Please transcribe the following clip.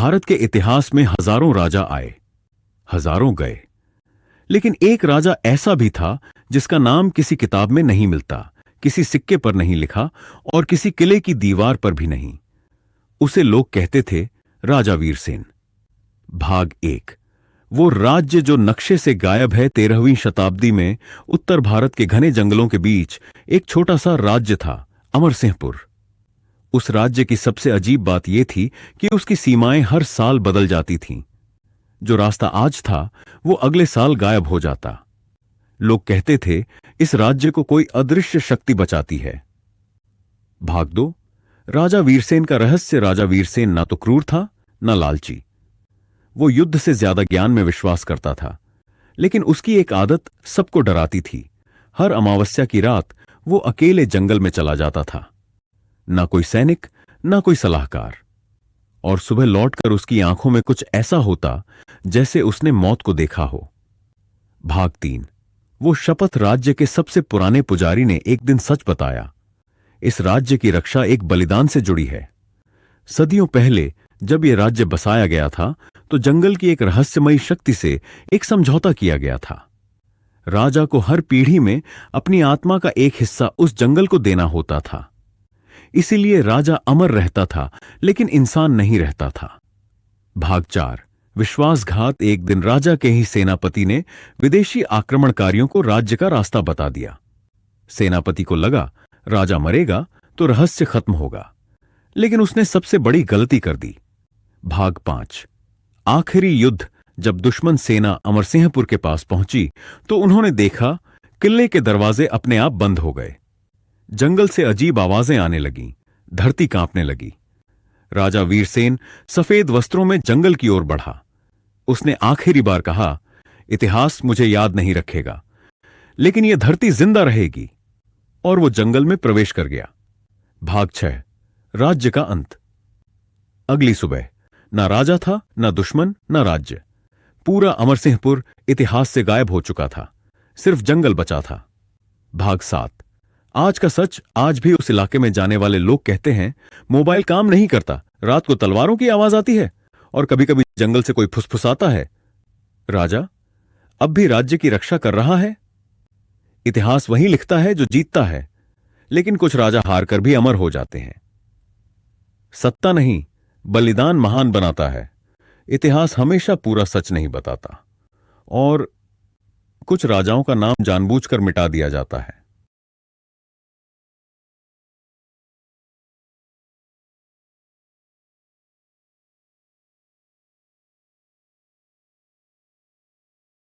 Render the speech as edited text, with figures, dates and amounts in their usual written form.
भारत के इतिहास में हजारों राजा आए, हजारों गए, लेकिन एक राजा ऐसा भी था जिसका नाम किसी किताब में नहीं मिलता, किसी सिक्के पर नहीं लिखा और किसी किले की दीवार पर भी नहीं। उसे लोग कहते थे राजा वीरसेन। भाग 1। वो राज्य जो नक्शे से गायब है 13वीं शताब्दी में उत्तर भारत के घने जंगलों के बीच एक छोटा सा राज्य था, अमरसिंहपुर। उस राज्य की सबसे अजीब बात यह थी कि उसकी सीमाएं हर साल बदल जाती थीं। जो रास्ता आज था वो अगले साल गायब हो जाता। लोग कहते थे इस राज्य को कोई अदृश्य शक्ति बचाती है। भाग 2। राजा वीरसेन का रहस्य। राजा वीरसेन ना तो क्रूर था ना लालची। वो युद्ध से ज्यादा ज्ञान में विश्वास करता था, लेकिन उसकी एक आदत सबको डराती थी। हर अमावस्या की रात वो अकेले जंगल में चला जाता था, ना कोई सैनिक ना कोई सलाहकार, और सुबह लौटकर उसकी आंखों में कुछ ऐसा होता जैसे उसने मौत को देखा हो। भाग 3। वो शपथ। राज्य के सबसे पुराने पुजारी ने एक दिन सच बताया, इस राज्य की रक्षा एक बलिदान से जुड़ी है। सदियों पहले जब यह राज्य बसाया गया था तो जंगल की एक रहस्यमयी शक्ति से एक समझौता किया गया था। राजा को हर पीढ़ी में अपनी आत्मा का एक हिस्सा उस जंगल को देना होता था। इसीलिए राजा अमर रहता था, लेकिन इंसान नहीं रहता था। भाग 4। विश्वासघात। एक दिन राजा के ही सेनापति ने विदेशी आक्रमणकारियों को राज्य का रास्ता बता दिया। सेनापति को लगा राजा मरेगा तो रहस्य खत्म होगा, लेकिन उसने सबसे बड़ी गलती कर दी। भाग 5। आखिरी युद्ध। जब दुश्मन सेना अमरसिंहपुर के पास पहुंची तो उन्होंने देखा किले के दरवाजे अपने आप बंद हो गए। जंगल से अजीब आवाजें आने लगीं, धरती कांपने लगी। राजा वीरसेन सफेद वस्त्रों में जंगल की ओर बढ़ा। उसने आखिरी बार कहा, इतिहास मुझे याद नहीं रखेगा, लेकिन यह धरती जिंदा रहेगी। और वो जंगल में प्रवेश कर गया। भाग 6। राज्य का अंत। अगली सुबह ना राजा था, ना दुश्मन, ना राज्य। पूरा अमरसिंहपुर इतिहास से गायब हो चुका था, सिर्फ जंगल बचा था। भाग 7। आज का सच। आज भी उस इलाके में जाने वाले लोग कहते हैं मोबाइल काम नहीं करता, रात को तलवारों की आवाज आती है और कभी कभी जंगल से कोई फुसफुसाता है। राजा अब भी राज्य की रक्षा कर रहा है। इतिहास वही लिखता है जो जीतता है, लेकिन कुछ राजा हारकर भी अमर हो जाते हैं। सत्ता नहीं, बलिदान महान बनाता है। इतिहास हमेशा पूरा सच नहीं बताता, और कुछ राजाओं का नाम जानबूझकर मिटा दिया जाता है।